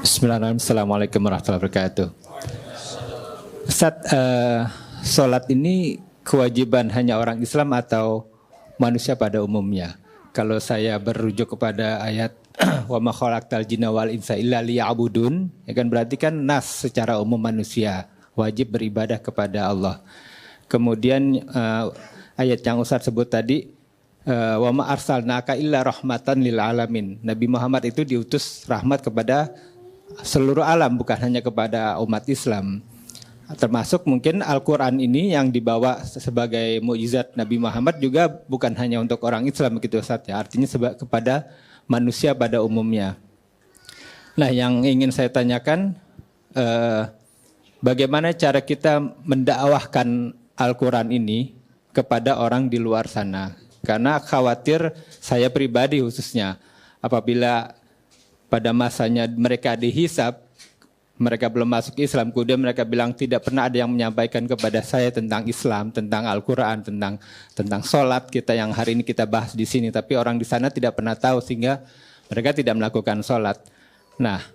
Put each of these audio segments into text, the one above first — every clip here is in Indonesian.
Bismillahirrahmanirrahim. Assalamualaikum warahmatullahi wabarakatuh. Ustaz, sholat ini kewajiban hanya orang Islam atau manusia pada umumnya? Kalau saya berujuk kepada ayat wa ma khalaqtal jinna wal insa illa liya'budun, ya kan berarti kan nas secara umum manusia wajib beribadah kepada Allah. Kemudian ayat yang Ustaz sebut tadi, wa ma arsalnaka illa rahmatan lil alamin. Nabi Muhammad itu diutus rahmat kepada seluruh alam, bukan hanya kepada umat Islam. Termasuk mungkin Al-Quran ini yang dibawa sebagai mukjizat Nabi Muhammad juga bukan hanya untuk orang Islam begitu Ustaz ya. Artinya kepada manusia pada umumnya. Nah, yang ingin saya tanyakan, bagaimana cara kita mendakwahkan Al-Quran ini kepada orang di luar sana? Karena khawatir saya pribadi khususnya apabila pada masanya mereka dihisab, mereka belum masuk Islam, kemudian mereka bilang tidak pernah ada yang menyampaikan kepada saya tentang Islam, tentang Al-Quran, tentang sholat kita yang hari ini kita bahas di sini. Tapi orang di sana tidak pernah tahu sehingga mereka tidak melakukan sholat. Nah,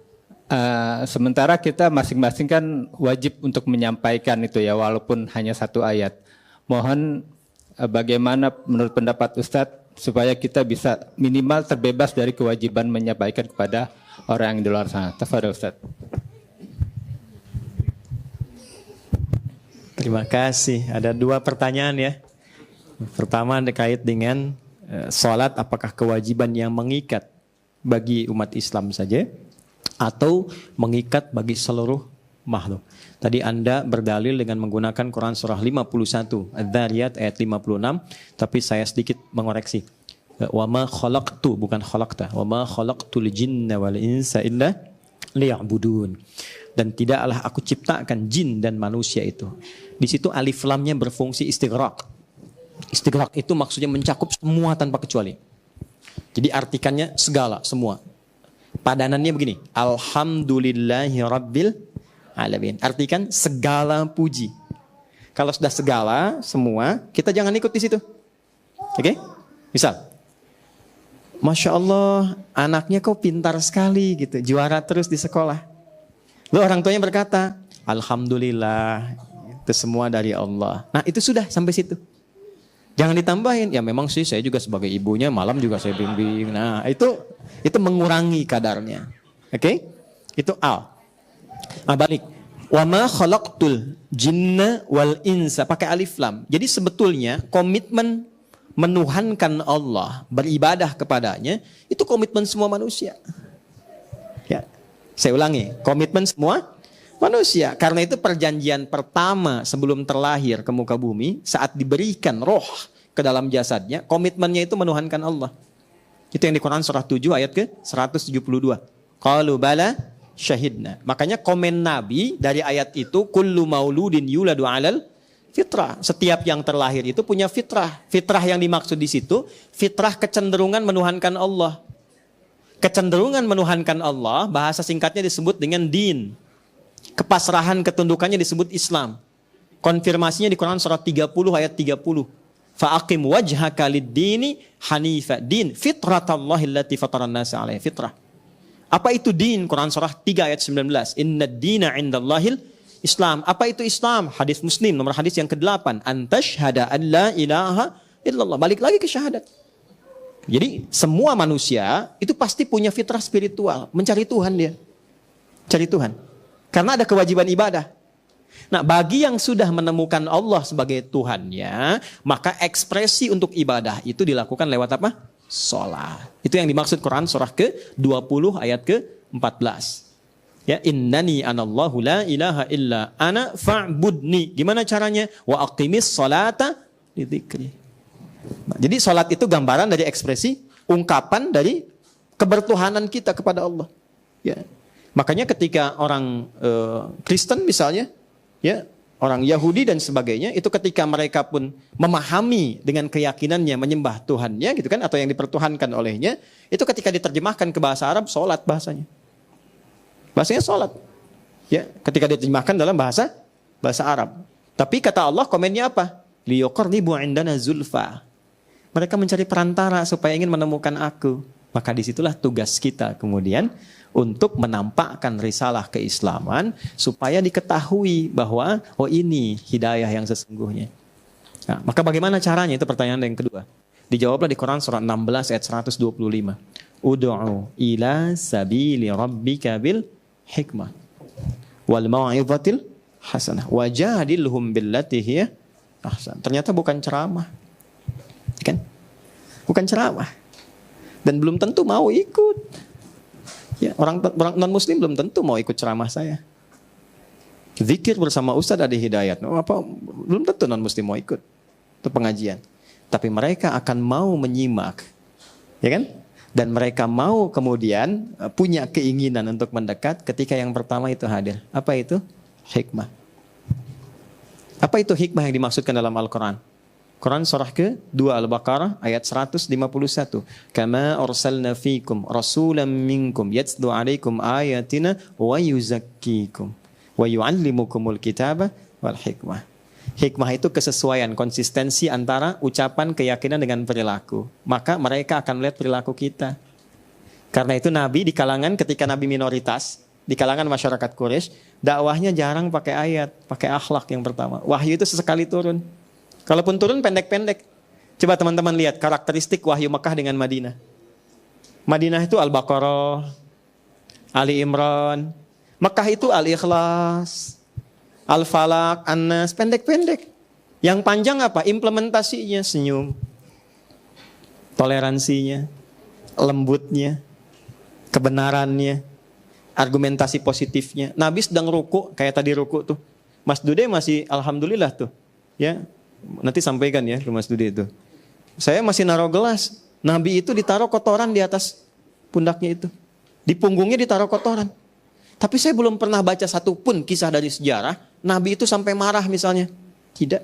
sementara kita masing-masing kan wajib untuk menyampaikan itu ya, walaupun hanya satu ayat. Mohon bagaimana menurut pendapat Ustadz supaya kita bisa minimal terbebas dari kewajiban menyampaikan kepada orang yang di luar sana. Tafadhol Ustaz. Terima kasih. Ada dua pertanyaan ya. Pertama terkait dengan sholat, apakah kewajiban yang mengikat bagi umat Islam saja atau mengikat bagi seluruh makhluk. Tadi Anda berdalil dengan menggunakan Quran surah 51 Adz-Dzariyat ayat 56, tapi saya sedikit mengoreksi. Wa ma khalaqtu, bukan khalaqta. Wa ma khalaqtul jinna wal insa illa liya'budun. Dan tidaklah aku ciptakan jin dan manusia itu. Di situ alif lamnya berfungsi istighraq. Istighraq itu maksudnya mencakup semua tanpa kecuali. Jadi artikannya segala, semua. Padanannya begini, alhamdulillahi rabbil alamin. Artikan segala puji. Kalau sudah segala, semua, kita jangan ikut di situ. Oke? Misal, Masya Allah, anaknya kok pintar sekali gitu, juara terus di sekolah. Lalu orang tuanya berkata, alhamdulillah, itu semua dari Allah. Nah, itu sudah sampai situ. Jangan ditambahin, ya memang sih saya juga sebagai ibunya malam juga saya bimbing. Nah, itu mengurangi kadarnya. Oke? Itu al. Nah, balik. Wa ma khalaqtul jinna wal insa, pakai alif lam. Jadi sebetulnya komitmen menuhankan Allah, beribadah kepadanya, itu komitmen semua manusia. Ya. Saya ulangi, komitmen semua manusia. Karena itu perjanjian pertama sebelum terlahir ke muka bumi, saat diberikan roh ke dalam jasadnya, komitmennya itu menuhankan Allah. Itu yang di Quran surah 7 ayat ke 172. Qalu bala syahidna. Makanya komen Nabi dari ayat itu, kullu mauludin yuladu alal fitrah. Setiap yang terlahir itu punya fitrah. Fitrah yang dimaksud di situ, fitrah kecenderungan menuhankan Allah. Kecenderungan menuhankan Allah, bahasa singkatnya disebut dengan din. Kepasrahan ketundukannya disebut Islam. Konfirmasinya di Quran surah 30 ayat 30. Fa'aqim wajhaka lid-dini hanifa. Din, fitratallahi allati fataran nasa alaiha, fitrah. Apa itu din? Quran surah 3 ayat 19. Inna dina indallahil Islam. Apa itu Islam? Hadis Muslim nomor hadis yang ke-8. Antashhada an la ilaha illallah. Balik lagi ke syahadat. Jadi semua manusia itu pasti punya fitrah spiritual. Mencari Tuhan dia. Cari Tuhan. Karena ada kewajiban ibadah. Nah, bagi yang sudah menemukan Allah sebagai Tuhannya, maka ekspresi untuk ibadah itu dilakukan lewat apa? Sholat. Itu yang dimaksud Quran surah ke-20 ayat ke-14. Ya, innani anallahu la ilaha illa ana fa'budni. Gimana caranya? Wa aqimis sholata lidzikri. Nah, jadi sholat itu gambaran dari ekspresi, ungkapan dari kebertuhanan kita kepada Allah. Ya. Makanya ketika orang Kristen misalnya, ya, orang Yahudi dan sebagainya, itu ketika mereka pun memahami dengan keyakinannya menyembah Tuhannya gitu kan, atau yang dipertuhankan olehnya, itu ketika diterjemahkan ke bahasa Arab, sholat bahasanya. Bahasanya sholat. Ya, ketika diterjemahkan dalam bahasa Arab. Tapi kata Allah komennya apa? Liyuqarribu indana zulfa. Mereka mencari perantara supaya ingin menemukan aku. Maka disitulah tugas kita kemudian untuk menampakkan risalah keislaman supaya diketahui bahwa oh ini hidayah yang sesungguhnya. Nah, maka bagaimana caranya? Itu pertanyaan yang kedua. Dijawablah di Quran surat 16 ayat 125. Ud'u ila sabili rabbika bil hikmah wal mau'izatil hasanah wajadilhum billati hiya ahsan. Ternyata bukan ceramah. Kan? Bukan ceramah. Dan belum tentu mau ikut. Ya, orang non-muslim belum tentu mau ikut ceramah saya. Zikir bersama Ustadz Adi Hidayat, belum tentu non-muslim mau ikut. Itu pengajian. Tapi mereka akan mau menyimak. Ya kan? Dan mereka mau kemudian punya keinginan untuk mendekat ketika yang pertama itu hadir. Apa itu? Hikmah. Apa itu hikmah yang dimaksudkan dalam Al-Quran? Quran surah ke-2 Al-Baqarah ayat 151. Kama arsalna fikum rasulan minkum yatslu alaikum ayatina wa yuzakkikum wa yu'allimukumul kitaba wal hikmah. Hikmah itu kesesuaian, konsistensi antara ucapan, keyakinan dengan perilaku. Maka mereka akan melihat perilaku kita. Karena itu Nabi di kalangan ketika Nabi minoritas, di kalangan masyarakat Quraisy, dakwahnya jarang pakai ayat, pakai akhlak yang pertama. Wahyu itu sesekali turun. Kalaupun turun pendek-pendek. Coba teman-teman lihat karakteristik wahyu Mekah dengan Madinah. Madinah itu Al-Baqarah, Ali Imran. Mekah itu Al-Ikhlas, Al-Falaq, An-Nas, pendek-pendek. Yang panjang apa? Implementasinya, senyum, toleransinya, lembutnya, kebenarannya, argumentasi positifnya. Nabi sedang ruku, kayak tadi ruku tuh. Mas Dude masih alhamdulillah tuh. Ya, nanti sampaikan ya ke Mas Dude itu. Saya masih naruh gelas. Nabi itu ditaruh kotoran di atas pundaknya itu. Di punggungnya ditaruh kotoran. Tapi saya belum pernah baca satupun kisah dari sejarah Nabi itu sampai marah misalnya. Tidak.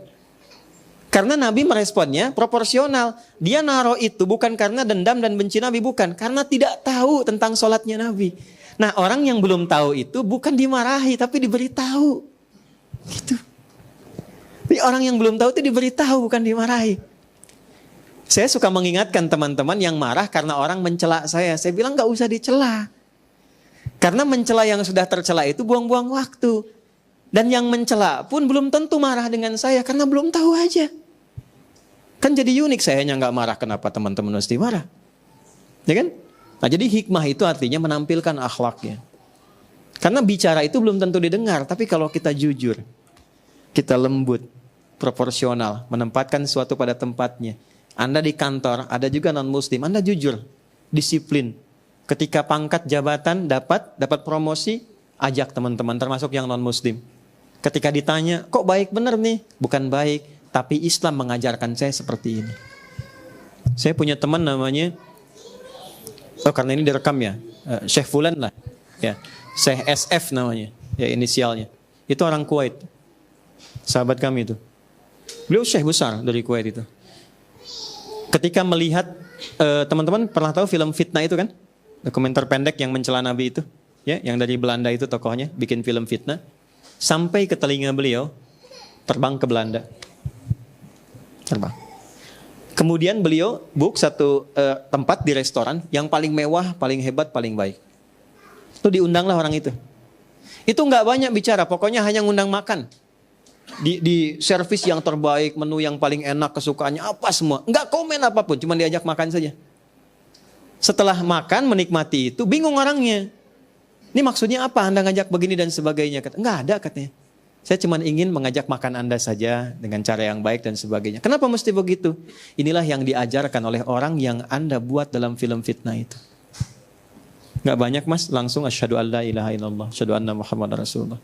Karena Nabi meresponnya proporsional. Dia naruh itu bukan karena dendam dan benci Nabi, bukan. Karena tidak tahu tentang sholatnya Nabi. Nah, orang yang belum tahu itu bukan dimarahi, tapi diberitahu. Gitu. Tapi orang yang belum tahu itu diberitahu, bukan dimarahi. Saya suka mengingatkan teman-teman yang marah karena orang mencela saya. Saya bilang gak usah dicela. Karena mencela yang sudah tercela itu buang-buang waktu. Dan yang mencela pun belum tentu marah dengan saya karena belum tahu aja. Kan jadi unik, saya hanya gak marah, kenapa teman-teman mesti marah? Ya kan? Nah, jadi hikmah itu artinya menampilkan akhlaknya. Karena bicara itu belum tentu didengar, tapi kalau kita jujur, kita lembut, proporsional, menempatkan sesuatu pada tempatnya. Anda di kantor, ada juga non-muslim, Anda jujur, disiplin. Ketika pangkat jabatan dapat promosi, ajak teman-teman termasuk yang non-muslim. Ketika ditanya, kok baik bener nih? Bukan baik, tapi Islam mengajarkan saya seperti ini. Saya punya teman namanya, karena ini direkam ya, Syekh Fulan lah, ya, Syekh SF namanya, ya inisialnya. Itu orang Kuwait, sahabat kami itu. Beliau Syekh besar dari Kuwait itu. Ketika melihat, teman-teman pernah tahu film Fitnah itu kan? Dokumenter pendek yang mencela Nabi itu, ya, yang dari Belanda itu tokohnya bikin film Fitnah, sampai ke telinga beliau, terbang ke Belanda, terbang. Kemudian beliau book satu tempat di restoran yang paling mewah, paling hebat, paling baik. Itu diundanglah orang itu. Itu nggak banyak bicara, pokoknya hanya ngundang makan. Di servis yang terbaik, menu yang paling enak, kesukaannya apa semua. Nggak komen apapun, cuma diajak makan saja. Setelah makan, menikmati itu, bingung orangnya. Ini maksudnya apa Anda ngajak begini dan sebagainya? Nggak ada katanya. Saya cuma ingin mengajak makan Anda saja dengan cara yang baik dan sebagainya. Kenapa mesti begitu? Inilah yang diajarkan oleh orang yang Anda buat dalam film Fitnah itu. Nggak banyak mas, langsung asyhadu an la ilaha illallah, asyhadu anna Muhammad Rasulullah.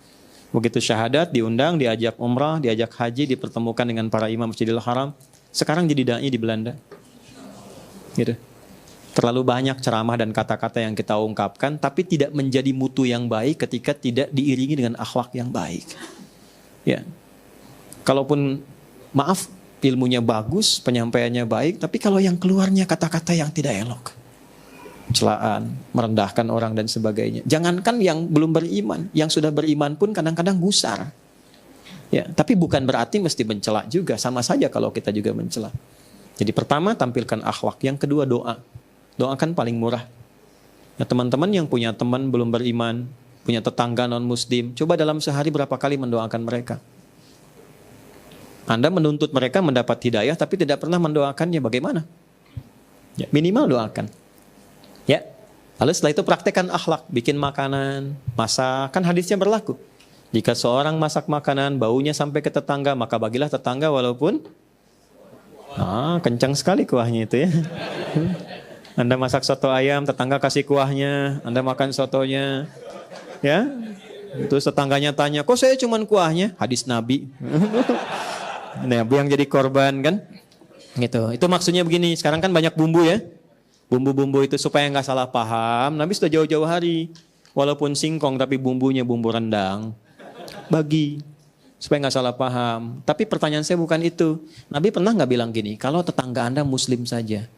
Begitu syahadat, diundang, diajak umrah, diajak haji, dipertemukan dengan para imam Masjidil Haram. Sekarang jadi dai di Belanda. Gitu. Terlalu banyak ceramah dan kata-kata yang kita ungkapkan, tapi tidak menjadi mutu yang baik ketika tidak diiringi dengan akhlak yang baik. Ya, kalaupun maaf ilmunya bagus, penyampaiannya baik, tapi kalau yang keluarnya kata-kata yang tidak elok, celaan, merendahkan orang dan sebagainya. Jangankan yang belum beriman, yang sudah beriman pun kadang-kadang gusar. Ya, tapi bukan berarti mesti mencela juga, sama saja kalau kita juga mencela. Jadi pertama tampilkan akhlak, yang kedua doa. Doakan paling murah. Ya, teman-teman yang punya teman belum beriman, punya tetangga non-muslim, coba dalam sehari berapa kali mendoakan mereka. Anda menuntut mereka mendapat hidayah, tapi tidak pernah mendoakannya, bagaimana? Ya, minimal doakan. Ya. Lalu setelah itu praktekkan akhlak, bikin makanan, masak, kan hadisnya berlaku. Jika seorang masak makanan, baunya sampai ke tetangga, maka bagilah tetangga walaupun kencang sekali kuahnya itu ya. Anda masak soto ayam, tetangga kasih kuahnya, Anda makan sotonya, ya. Terus tetangganya tanya, kok saya cuman kuahnya? Hadis Nabi. Nabi yang jadi korban kan? Gitu. Itu maksudnya begini. Sekarang kan banyak bumbu ya. Bumbu-bumbu itu supaya nggak salah paham. Nabi sudah jauh-jauh hari, walaupun singkong tapi bumbunya bumbu rendang. Bagi supaya nggak salah paham. Tapi pertanyaan saya bukan itu. Nabi pernah nggak bilang gini? Kalau tetangga Anda Muslim saja.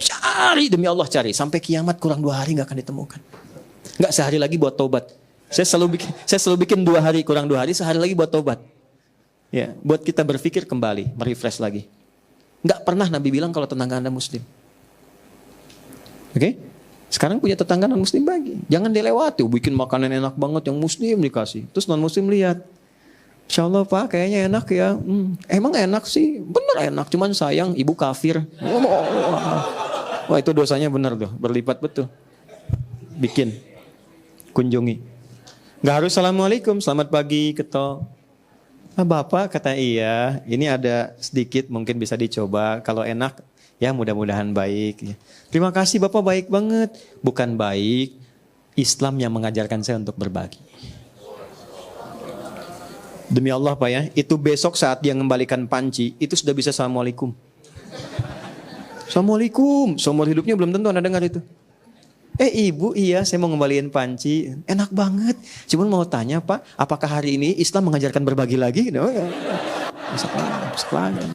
Cari demi Allah cari sampai kiamat kurang 2 hari nggak akan ditemukan. Nggak sehari lagi buat tobat. Saya selalu bikin 2 hari kurang 2 hari sehari lagi buat tobat. Ya, buat kita berpikir kembali, merefresh lagi. Nggak pernah Nabi bilang kalau tetangga Anda Muslim. Oke? Sekarang punya tetangga non Muslim bagi. Jangan dilewati. Bikin makanan enak banget yang Muslim dikasih. Terus non Muslim lihat. Insya Allah Pak, kayaknya enak ya. Emang enak sih, bener enak. Cuman sayang ibu kafir. Wah itu dosanya benar tuh, berlipat betul. Bikin, kunjungi. Gak harus assalamualaikum, selamat pagi, keto. Bapak kata iya, ini ada sedikit mungkin bisa dicoba. Kalau enak, ya mudah-mudahan baik. Terima kasih Bapak, baik banget. Bukan baik, Islam yang mengajarkan saya untuk berbagi. Demi Allah Pak ya, itu besok saat dia mengembalikan panci, itu sudah bisa assalamualaikum. Assalamualaikum, seumur hidupnya belum tentu Anda dengar itu. Ibu, iya saya mau ngembaliin panci, enak banget. Cuman mau tanya Pak, apakah hari ini Islam mengajarkan berbagi lagi? Besok lagi.